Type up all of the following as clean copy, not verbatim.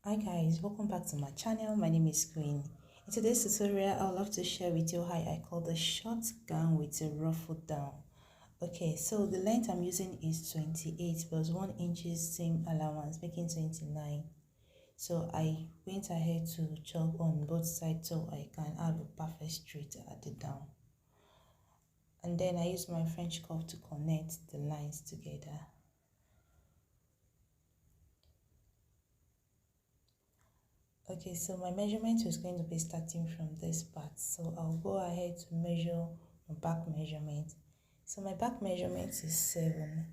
Hi guys, welcome back to my channel. My name is Queen. In today's tutorial, I would love to share with you how I call the short gown with a ruffle down. Okay, so the length I'm using is 28 plus 1 inches seam allowance, making 29. So I went ahead to chalk on both sides so I can have a perfect straight at the down. And then I use my French curve to connect the lines together. Okay, so my measurement is going to be starting from this part. So I'll go ahead to measure my back measurement. So my back measurement is 7.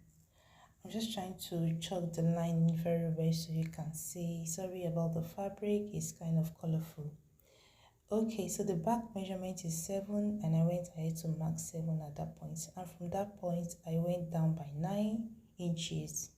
I'm just trying to chalk the line very well so you can see. Sorry about the fabric, it's kind of colorful. Okay, so the back measurement is 7 and I went ahead to mark 7 at that point. And from that point, I went down by 9 inches.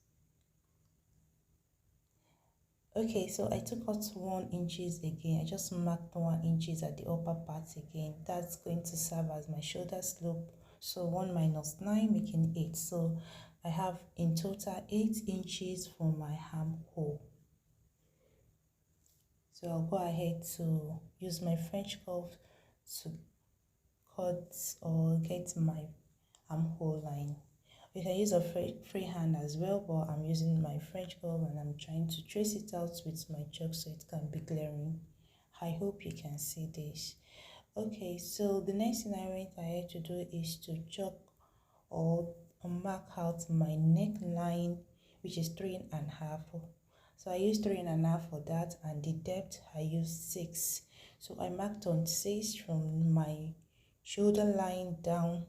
Okay, so I took out 1 inches again. I just marked 1 inches at the upper part again. That's going to serve as my shoulder slope. So 1 minus 9 making 8. So I have in total 8 inches for my armhole. So I'll go ahead to use my French curve to cut or get my armhole line. You can use a freehand as well, but I'm using my French curve and I'm trying to trace it out with my chalk so it can be glaring. I hope you can see this. Okay, so the next thing I went ahead to do is to chalk or mark out my neckline, which is 3.5. So I used 3.5 for that, and the depth I used 6. So I marked on 6 from my shoulder line down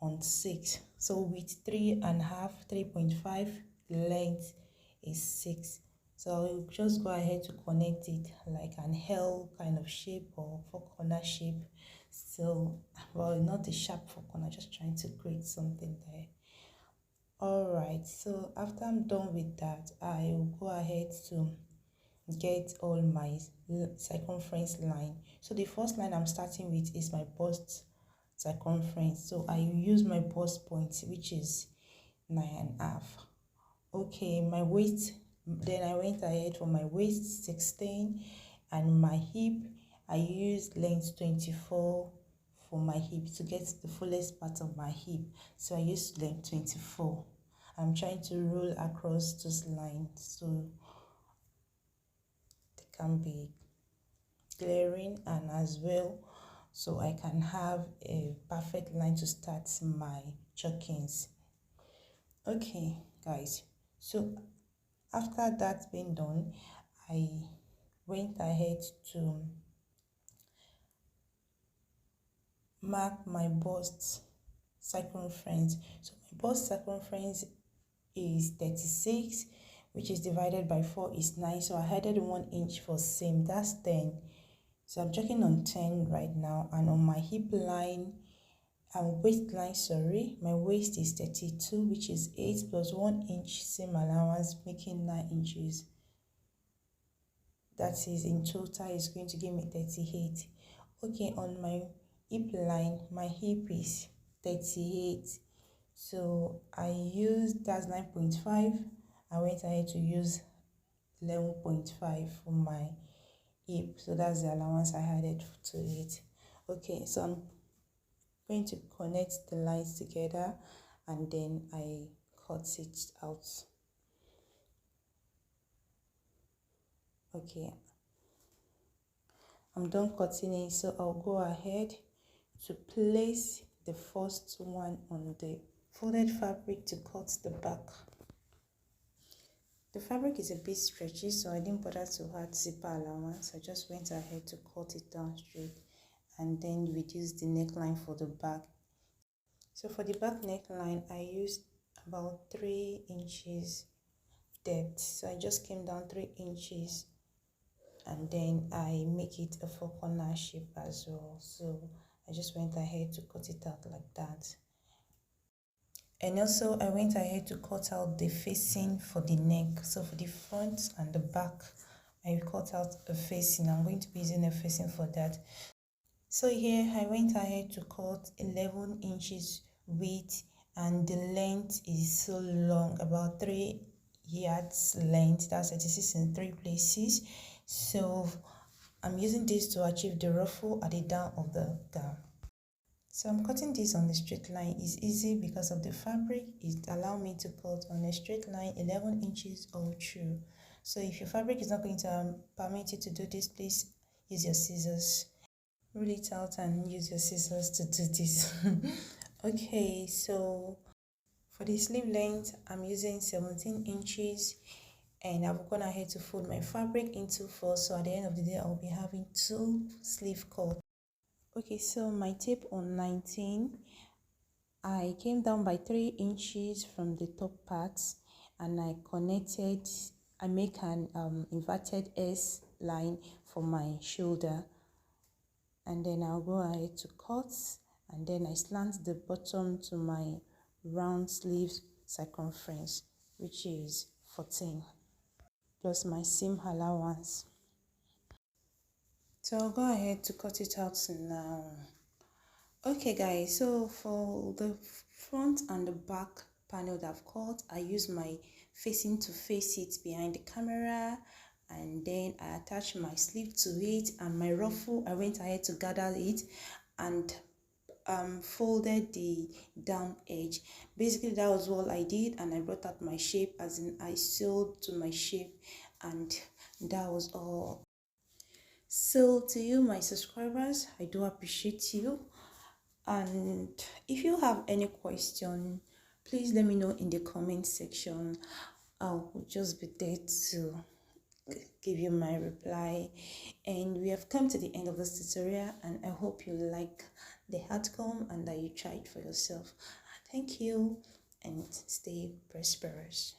on 6. So with 3.5, 3.5, length is 6. So I'll just go ahead to connect it like an L kind of shape or 4-corner shape. So, well, not a sharp 4-corner, just trying to create something there. Alright, so after I'm done with that, I will go ahead to get all my circumference line. So the first line I'm starting with is my bust circumference. So I use my bust point, which is 9.5. Okay, my waist, then I went ahead for my waist 16, and my hip I used length 24 for my hip to get the fullest part of my hip. So I used length 24. I'm trying to roll across this line so they can be glaring, and as well so I can have a perfect line to start my chalkings. Okay guys, so after that's been done, I went ahead to mark my bust circumference. So my bust circumference is 36, which is divided by 4 is 9. So I added 1 inch for seam, that's 10. So I'm checking on 10 right now, and on my hip line and waistline, sorry, my waist is 32, which is 8 plus 1 inch seam allowance, making 9 inches. That is in total is going to give me 38. Okay, on my hip line, my hip is 38. So I used, that's 9.5. I went ahead to use 11.5 for my hip. So that's the allowance I added to it. Okay, so I'm going to connect the lines together and then I cut it out. Okay, I'm done cutting it, so I'll go ahead to place the first one on the folded fabric to cut the back. The fabric is a bit stretchy, so I didn't bother to add zipper allowance. I just went ahead to cut it down straight and then reduce the neckline for the back. So for the back neckline, I used about 3 inches depth. So I just came down 3 inches and then I make it a 4-corner shape as well. So I just went ahead to cut it out like that. And also I went ahead to cut out the facing for the neck. So for the front and the back, I cut out a facing. I'm going to be using a facing for that. So here I went ahead to cut 11 inches width, and the length is so long, about 3 yards length, that's 36 in 3 places. So I'm using this to achieve the ruffle at the down of the gown. So I'm cutting this on the straight line. It's easy because of the fabric. It allows me to cut on a straight line 11 inches all through. So if your fabric is not going to permit you to do this, please use your scissors. Roll it out and use your scissors to do this. Okay, so for the sleeve length, I'm using 17 inches and I've gone ahead to fold my fabric into 4. So at the end of the day, I'll be having 2 sleeve cuts. Okay, so my tape on 19, I came down by 3 inches from the top part and I make an inverted S line for my shoulder, and then I'll go ahead to cut, and then I slant the bottom to my round sleeve circumference, which is 14, plus my seam allowance. So I'll go ahead to cut it out now. Okay guys, so for the front and the back panel that I've cut, I use my facing to face it behind the camera, and then I attach my sleeve to it, and my ruffle I went ahead to gather it and folded the down edge. Basically that was all I did, and I brought out my shape, as in I sewed to my shape, and that was all. So to you, my subscribers, I do appreciate you. And if you have any question, please let me know in the comment section. I'll just be there to give you my reply. And we have come to the end of this tutorial, and I hope you like the outcome and that you try it for yourself. Thank you and stay prosperous.